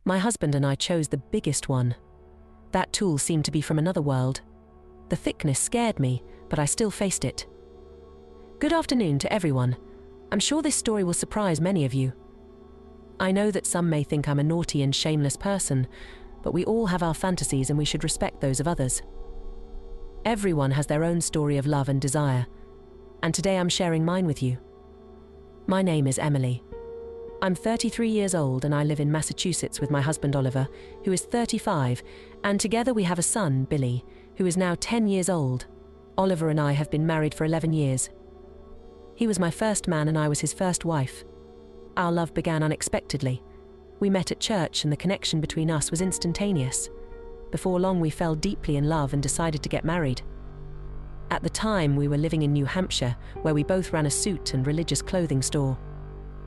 My husband and I chose the biggest one. That tool seemed to be from another world. The thickness scared me, but I still faced it. Good afternoon to everyone. I'm sure this story will surprise many of you. I know that some may think I'm a naughty and shameless person, but we all have our fantasies and we should respect those of others. Everyone has their own story of love and desire, and today I'm sharing mine with you. My name is Emily. I'm 33 years old and I live in Massachusetts with my husband Oliver, who is 35, and together we have a son, Billy, who is now 10 years old. Oliver and I have been married for 11 years. He was my first man and I was his first wife. Our love began unexpectedly. We met at church and the connection between us was instantaneous. Before long we fell deeply in love and decided to get married. At the time we were living in New Hampshire, where we both ran a suit and religious clothing store.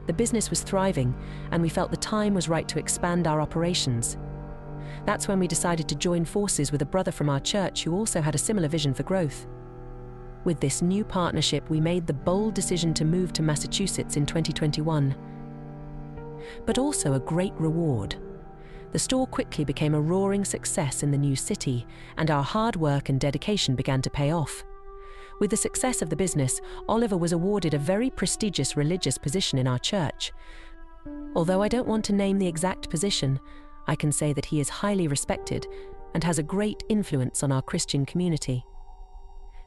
The business was thriving and we felt the time was right to expand our operations. That's when we decided to join forces with a brother from our church who also had a similar vision for growth. With this new partnership, we made the bold decision to move to Massachusetts in 2021. But also a great reward. The store quickly became a roaring success in the new city, and our hard work and dedication began to pay off. With the success of the business, Oliver was awarded a very prestigious religious position in our church. Although I don't want to name the exact position, I can say that he is highly respected and has a great influence on our Christian community.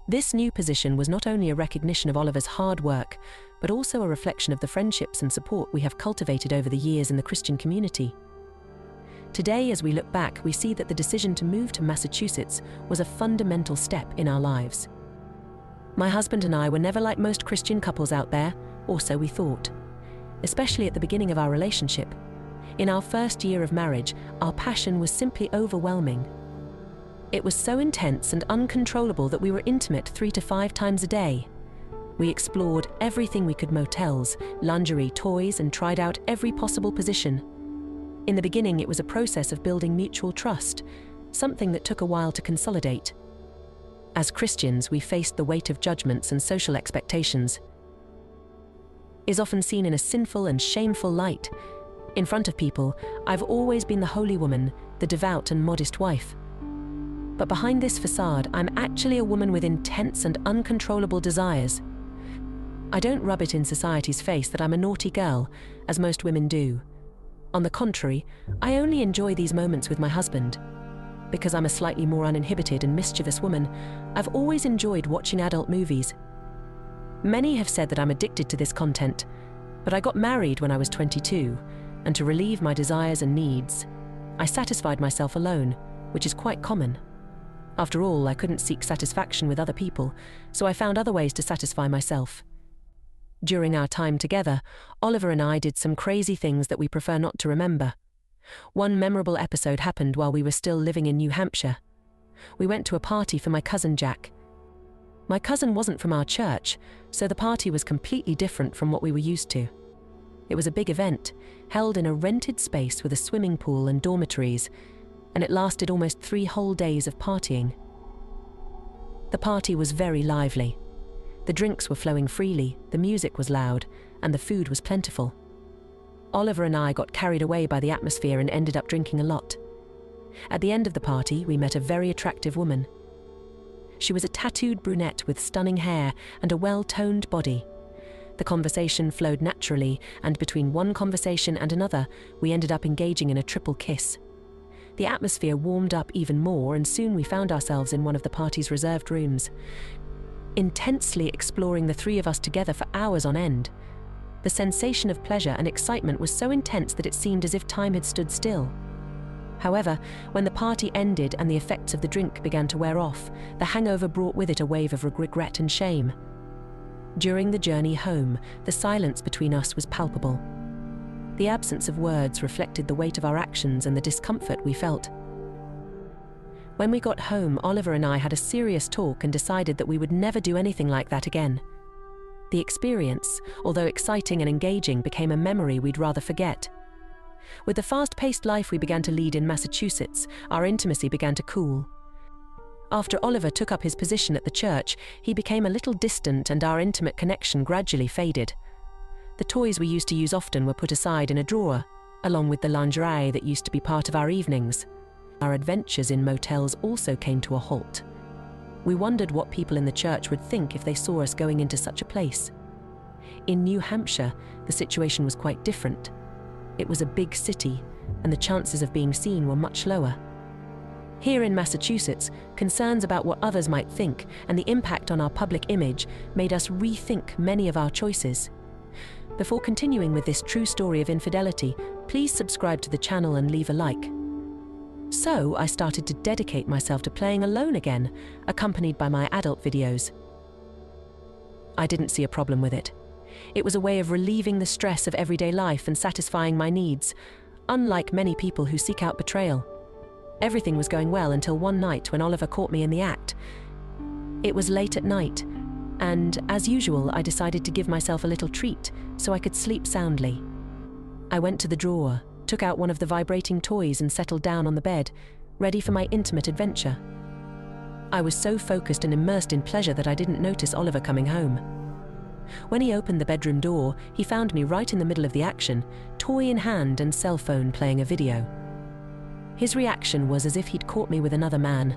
This new position was not only a recognition of Oliver's hard work, but also a reflection of the friendships and support we have cultivated over the years in the Christian community. Today, as we look back, we see that the decision to move to Massachusetts was a fundamental step in our lives. My husband and I were never like most Christian couples out there, or so we thought, especially at the beginning of our relationship. In our first year of marriage, our passion was simply overwhelming. It was so intense and uncontrollable that we were intimate 3 to 5 times a day. We explored everything we could: motels, lingerie, toys, and tried out every possible position. In the beginning, it was a process of building mutual trust, something that took a while to consolidate. As Christians, we faced the weight of judgments and social expectations. Is often seen in a sinful and shameful light. In front of people, I've always been the holy woman, the devout and modest wife. But behind this facade, I'm actually a woman with intense and uncontrollable desires. I don't rub it in society's face that I'm a naughty girl, as most women do. On the contrary, I only enjoy these moments with my husband. Because I'm a slightly more uninhibited and mischievous woman, I've always enjoyed watching adult movies. Many have said that I'm addicted to this content, but I got married when I was 22, and to relieve my desires and needs, I satisfied myself alone, which is quite common. After all, I couldn't seek satisfaction with other people, so I found other ways to satisfy myself. During our time together, Oliver and I did some crazy things that we prefer not to remember. One memorable episode happened while we were still living in New Hampshire. We went to a party for my cousin Jack. My cousin wasn't from our church, so the party was completely different from what we were used to. It was a big event, held in a rented space with a swimming pool and dormitories, and it lasted almost 3 whole days of partying. The party was very lively. The drinks were flowing freely, the music was loud, and the food was plentiful. Oliver and I got carried away by the atmosphere and ended up drinking a lot. At the end of the party, we met a very attractive woman. She was a tattooed brunette with stunning hair and a well-toned body. The conversation flowed naturally, and between one conversation and another, we ended up engaging in a triple kiss. The atmosphere warmed up even more, and soon we found ourselves in one of the party's reserved rooms, intensely exploring the 3 of us together for hours on end. The sensation of pleasure and excitement was so intense that it seemed as if time had stood still. However, when the party ended and the effects of the drink began to wear off, the hangover brought with it a wave of regret and shame. During the journey home, the silence between us was palpable. The absence of words reflected the weight of our actions and the discomfort we felt. When we got home, Oliver and I had a serious talk and decided that we would never do anything like that again. The experience, although exciting and engaging, became a memory we'd rather forget. With the fast-paced life we began to lead in Massachusetts, our intimacy began to cool. After Oliver took up his position at the church, he became a little distant and our intimate connection gradually faded. The toys we used to use often were put aside in a drawer, along with the lingerie that used to be part of our evenings. Our adventures in motels also came to a halt. We wondered what people in the church would think if they saw us going into such a place. In New Hampshire, the situation was quite different. It was a big city, and the chances of being seen were much lower. Here in Massachusetts, concerns about what others might think and the impact on our public image made us rethink many of our choices. Before continuing with this true story of infidelity, please subscribe to the channel and leave a like. So I started to dedicate myself to playing alone again, accompanied by my adult videos. I didn't see a problem with it. It was a way of relieving the stress of everyday life and satisfying my needs, unlike many people who seek out betrayal. Everything was going well until one night when Oliver caught me in the act. It was late at night, and as usual, I decided to give myself a little treat so I could sleep soundly. I went to the drawer, took out one of the vibrating toys and settled down on the bed, ready for my intimate adventure. I was so focused and immersed in pleasure that I didn't notice Oliver coming home. When he opened the bedroom door, he found me right in the middle of the action, toy in hand and cell phone playing a video. His reaction was as if he'd caught me with another man.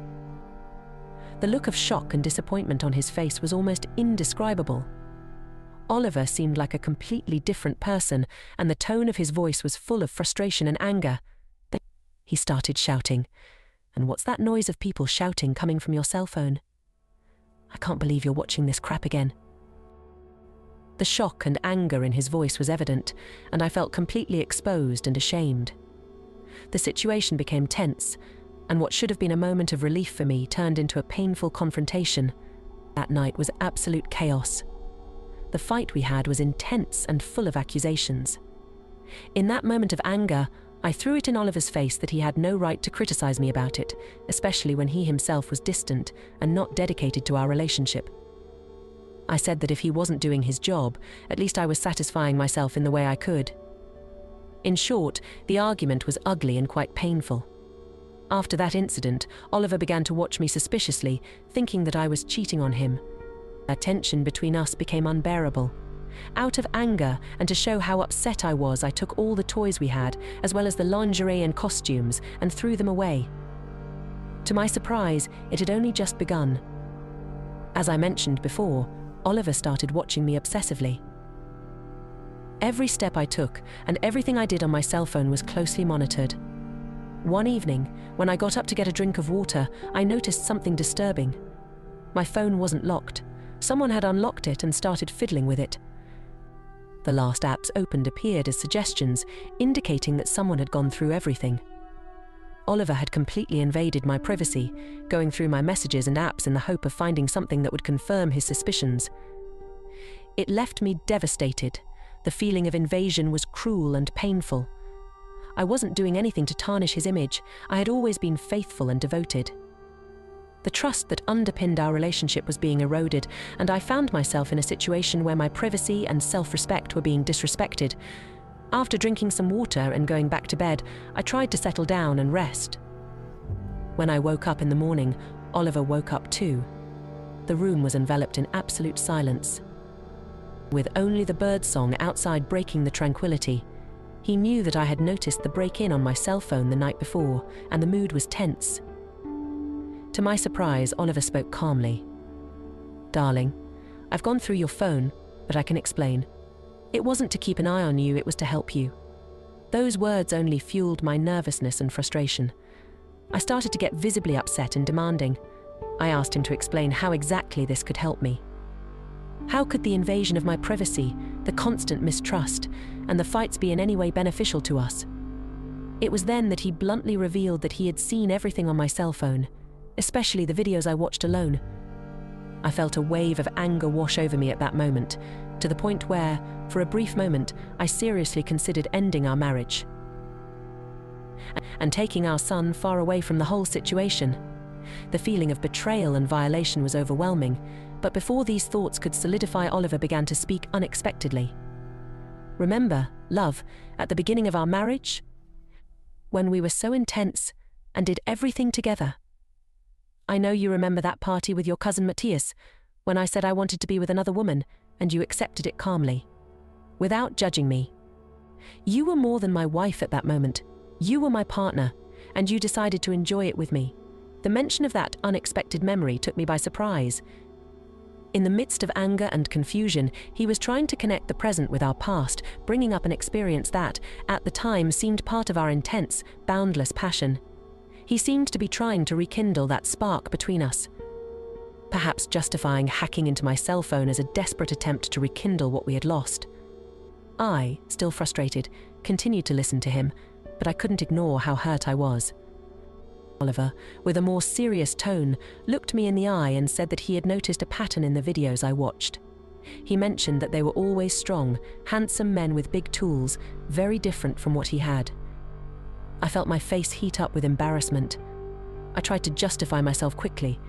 The look of shock and disappointment on his face was almost indescribable. Oliver seemed like a completely different person, and the tone of his voice was full of frustration and anger. He started shouting. "And what's that noise of people shouting coming from your cell phone? I can't believe you're watching this crap again." The shock and anger in his voice was evident, and I felt completely exposed and ashamed. The situation became tense, and what should have been a moment of relief for me turned into a painful confrontation. That night was absolute chaos. The fight we had was intense and full of accusations. In that moment of anger, I threw it in Oliver's face that he had no right to criticize me about it, especially when he himself was distant and not dedicated to our relationship. I said that if he wasn't doing his job, at least I was satisfying myself in the way I could. In short, the argument was ugly and quite painful. After that incident, Oliver began to watch me suspiciously, thinking that I was cheating on him. The tension between us became unbearable. Out of anger and to show how upset I was, I took all the toys we had, as well as the lingerie and costumes, and threw them away. To my surprise, it had only just begun. As I mentioned before, Oliver started watching me obsessively. Every step I took and everything I did on my cell phone was closely monitored. One evening, when I got up to get a drink of water, I noticed something disturbing. My phone wasn't locked. Someone had unlocked it and started fiddling with it. The last apps opened appeared as suggestions, indicating that someone had gone through everything. Oliver had completely invaded my privacy, going through my messages and apps in the hope of finding something that would confirm his suspicions. It left me devastated. The feeling of invasion was cruel and painful. I wasn't doing anything to tarnish his image. I had always been faithful and devoted. The trust that underpinned our relationship was being eroded, and I found myself in a situation where my privacy and self-respect were being disrespected. After drinking some water and going back to bed, I tried to settle down and rest. When I woke up in the morning, Oliver woke up too. The room was enveloped in absolute silence, with only the birdsong outside breaking the tranquility. He knew that I had noticed the break-in on my cell phone the night before, and the mood was tense. To my surprise, Oliver spoke calmly. "Darling, I've gone through your phone, but I can explain. It wasn't to keep an eye on you, it was to help you." Those words only fueled my nervousness and frustration. I started to get visibly upset and demanding. I asked him to explain how exactly this could help me. How could the invasion of my privacy, the constant mistrust, and the fights be in any way beneficial to us? It was then that he bluntly revealed that he had seen everything on my cell phone, especially the videos I watched alone. I felt a wave of anger wash over me at that moment, to the point where, for a brief moment, I seriously considered ending our marriage and taking our son far away from the whole situation. The feeling of betrayal and violation was overwhelming, but before these thoughts could solidify, Oliver began to speak unexpectedly. "Remember, love, at the beginning of our marriage? When we were so intense and did everything together. I know you remember that party with your cousin Matthias, when I said I wanted to be with another woman, and you accepted it calmly, without judging me. You were more than my wife at that moment. You were my partner, and you decided to enjoy it with me. The mention of that unexpected memory took me by surprise. In the midst of anger and confusion, he was trying to connect the present with our past, bringing up an experience that, at the time, seemed part of our intense, boundless passion. He seemed to be trying to rekindle that spark between us, perhaps justifying hacking into my cell phone as a desperate attempt to rekindle what we had lost. I, still frustrated, continued to listen to him, but I couldn't ignore how hurt I was. Oliver, with a more serious tone, looked me in the eye and said that he had noticed a pattern in the videos I watched. He mentioned that they were always strong, handsome men with big tools, very different from what he had. I felt my face heat up with embarrassment. I tried to justify myself quickly,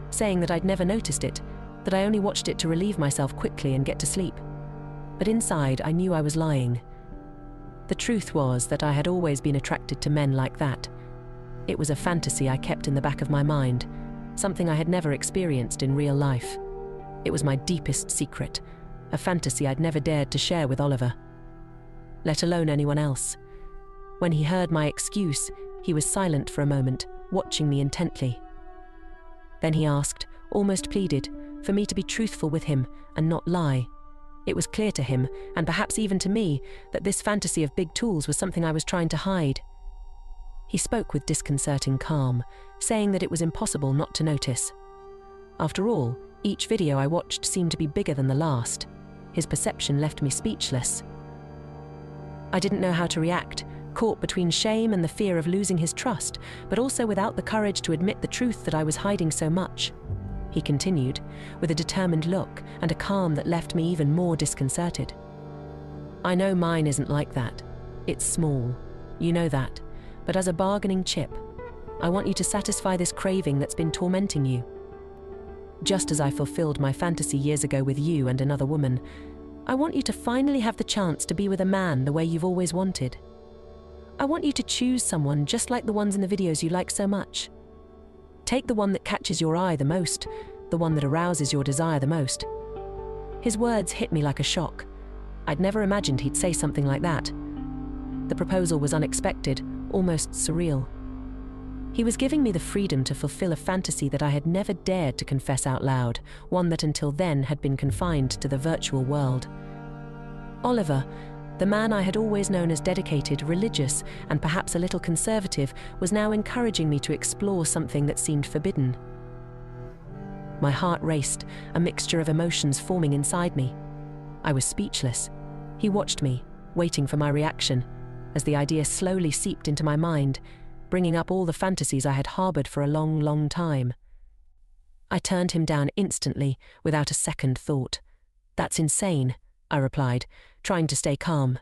saying that I'd never noticed it, that I only watched it to relieve myself quickly and get to sleep. But inside, I knew I was lying. The truth was that I had always been attracted to men like that. It was a fantasy I kept in the back of my mind, something I had never experienced in real life. It was my deepest secret, a fantasy I'd never dared to share with Oliver, let alone anyone else. When he heard my excuse, he was silent for a moment, watching me intently. Then he asked, almost pleaded, for me to be truthful with him and not lie. It was clear to him, and perhaps even to me, that this fantasy of big tools was something I was trying to hide. He spoke with disconcerting calm, saying that it was impossible not to notice. After all, each video I watched seemed to be bigger than the last. His perception left me speechless. I didn't know how to react, caught between shame and the fear of losing his trust, but also without the courage to admit the truth that I was hiding so much. He continued, with a determined look and a calm that left me even more disconcerted. I know mine isn't like that. It's small. You know that. But as a bargaining chip, I want you to satisfy this craving that's been tormenting you. Just as I fulfilled my fantasy years ago with you and another woman, I want you to finally have the chance to be with a man the way you've always wanted. I want you to choose someone just like the ones in the videos you like so much. Take the one that catches your eye the most, the one that arouses your desire the most. His words hit me like a shock. I'd never imagined he'd say something like that. The proposal was unexpected, almost surreal. He was giving me the freedom to fulfill a fantasy that I had never dared to confess out loud, one that until then had been confined to the virtual world. Oliver, the man I had always known as dedicated, religious, and perhaps a little conservative, was now encouraging me to explore something that seemed forbidden. My heart raced, a mixture of emotions forming inside me. I was speechless. He watched me, waiting for my reaction, as the idea slowly seeped into my mind, bringing up all the fantasies I had harbored for a long, long time. I turned him down instantly, without a second thought. "That's insane," I replied, trying to stay calm.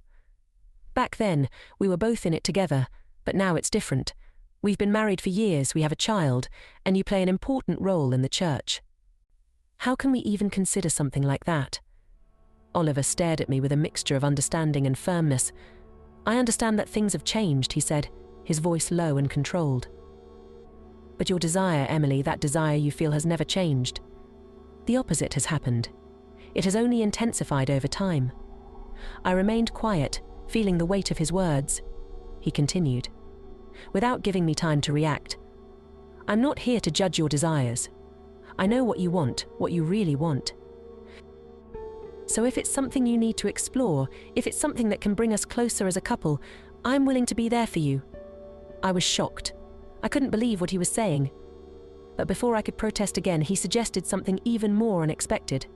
"Back then, we were both in it together, but now it's different. We've been married for years, we have a child, and you play an important role in the church. How can we even consider something like that?" Oliver stared at me with a mixture of understanding and firmness. "I understand that things have changed," he said, his voice low and controlled. "But your desire, Emily, that desire you feel has never changed. The opposite has happened. It has only intensified over time." I remained quiet, feeling the weight of his words. He continued, without giving me time to react, "I'm not here to judge your desires. I know what you want, what you really want. So if it's something you need to explore, if it's something that can bring us closer as a couple, I'm willing to be there for you." I was shocked. I couldn't believe what he was saying. But before I could protest again, he suggested something even more unexpected.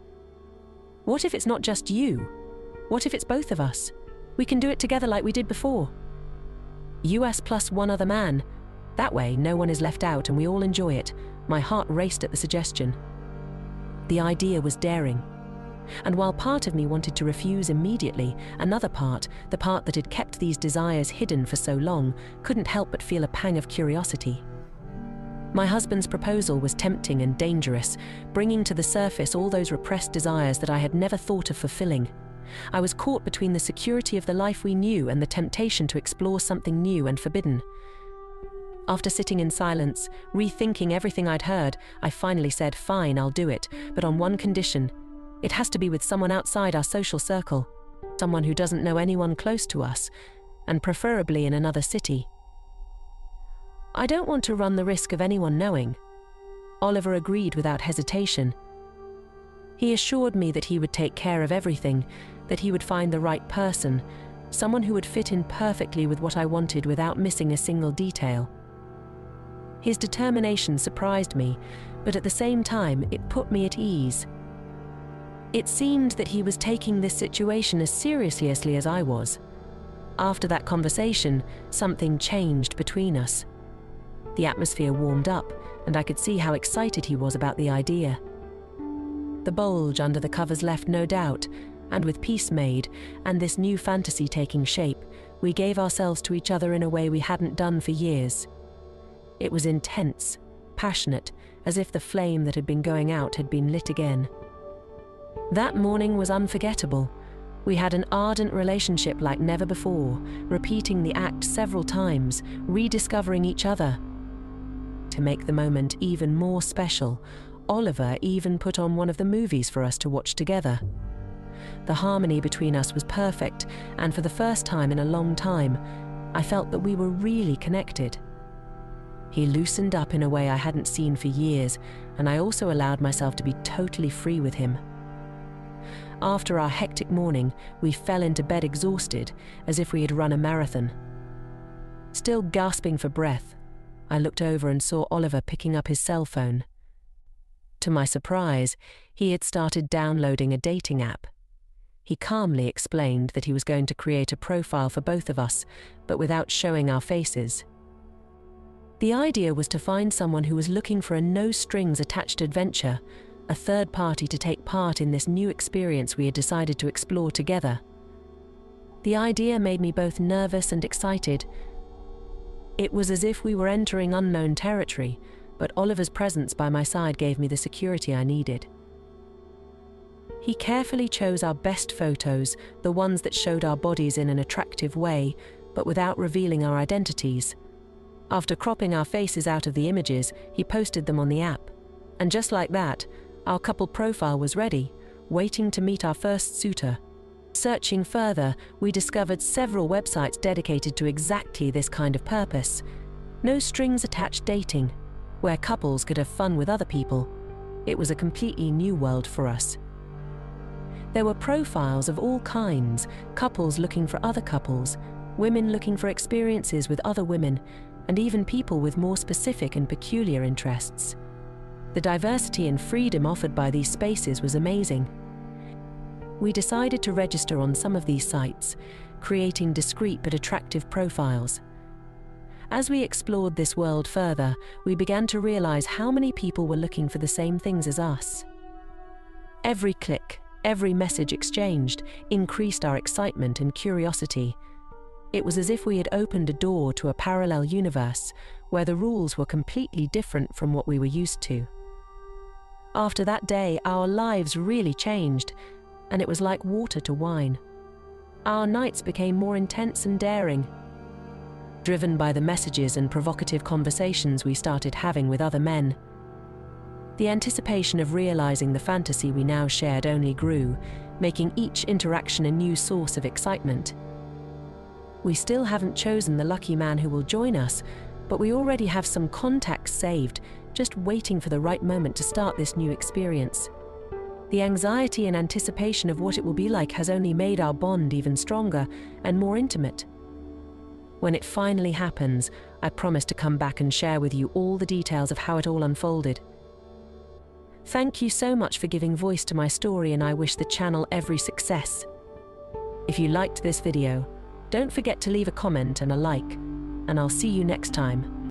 "What if it's not just you? What if it's both of us? We can do it together like we did before. US plus one other man. That way, no one is left out and we all enjoy it." My heart raced at the suggestion. The idea was daring. And while part of me wanted to refuse immediately, another part, the part that had kept these desires hidden for so long, couldn't help but feel a pang of curiosity. My husband's proposal was tempting and dangerous, bringing to the surface all those repressed desires that I had never thought of fulfilling. I was caught between the security of the life we knew and the temptation to explore something new and forbidden. After sitting in silence, rethinking everything I'd heard, I finally said, "Fine, I'll do it, but on one condition. It has to be with someone outside our social circle. someone who doesn't know anyone close to us, and preferably in another city. I don't want to run the risk of anyone knowing. Oliver agreed without hesitation. He assured me that he would take care of everything, that he would find the right person, someone who would fit in perfectly with what I wanted without missing a single detail. His determination surprised me, but at the same time, it put me at ease. It seemed that he was taking this situation as seriously as I was. After that conversation, something changed between us. The atmosphere warmed up, and I could see how excited he was about the idea. The bulge under the covers left no doubt, and with peace made, and this new fantasy taking shape, we gave ourselves to each other in a way we hadn't done for years. It was intense, passionate, as if the flame that had been going out had been lit again. That morning was unforgettable. We had an ardent relationship like never before, repeating the act several times, rediscovering each other. To make the moment even more special, Oliver even put on one of the movies for us to watch together. The harmony between us was perfect, and for the first time in a long time, I felt that we were really connected. He loosened up in a way I hadn't seen for years, and I also allowed myself to be totally free with him. After our hectic morning, we fell into bed exhausted, as if we had run a marathon. Still gasping for breath, I looked over and saw Oliver picking up his cell phone. To my surprise, he had started downloading a dating app. He calmly explained that he was going to create a profile for both of us, but without showing our faces. The idea was to find someone who was looking for a no-strings-attached adventure, a third party to take part in this new experience we had decided to explore together. The idea made me both nervous and excited. It was as if we were entering unknown territory, but Oliver's presence by my side gave me the security I needed. He carefully chose our best photos, the ones that showed our bodies in an attractive way, but without revealing our identities. After cropping our faces out of the images, he posted them on the app. And just like that, our couple profile was ready, waiting to meet our first suitor. Searching further, we discovered several websites dedicated to exactly this kind of purpose. No strings attached dating, where couples could have fun with other people. It was a completely new world for us. There were profiles of all kinds, couples looking for other couples, women looking for experiences with other women, and even people with more specific and peculiar interests. The diversity and freedom offered by these spaces was amazing. We decided to register on some of these sites, creating discreet but attractive profiles. As we explored this world further, we began to realize how many people were looking for the same things as us. Every click, every message exchanged increased our excitement and curiosity. It was as if we had opened a door to a parallel universe where the rules were completely different from what we were used to. After that day, our lives really changed, and it was like water to wine. Our nights became more intense and daring. Driven by the messages and provocative conversations we started having with other men, the anticipation of realizing the fantasy we now shared only grew, making each interaction a new source of excitement. We still haven't chosen the lucky man who will join us, but we already have some contacts saved, just waiting for the right moment to start this new experience. The anxiety and anticipation of what it will be like has only made our bond even stronger and more intimate. When it finally happens, I promise to come back and share with you all the details of how it all unfolded. Thank you so much for giving voice to my story, and I wish the channel every success. If you liked this video, don't forget to leave a comment and a like, and I'll see you next time.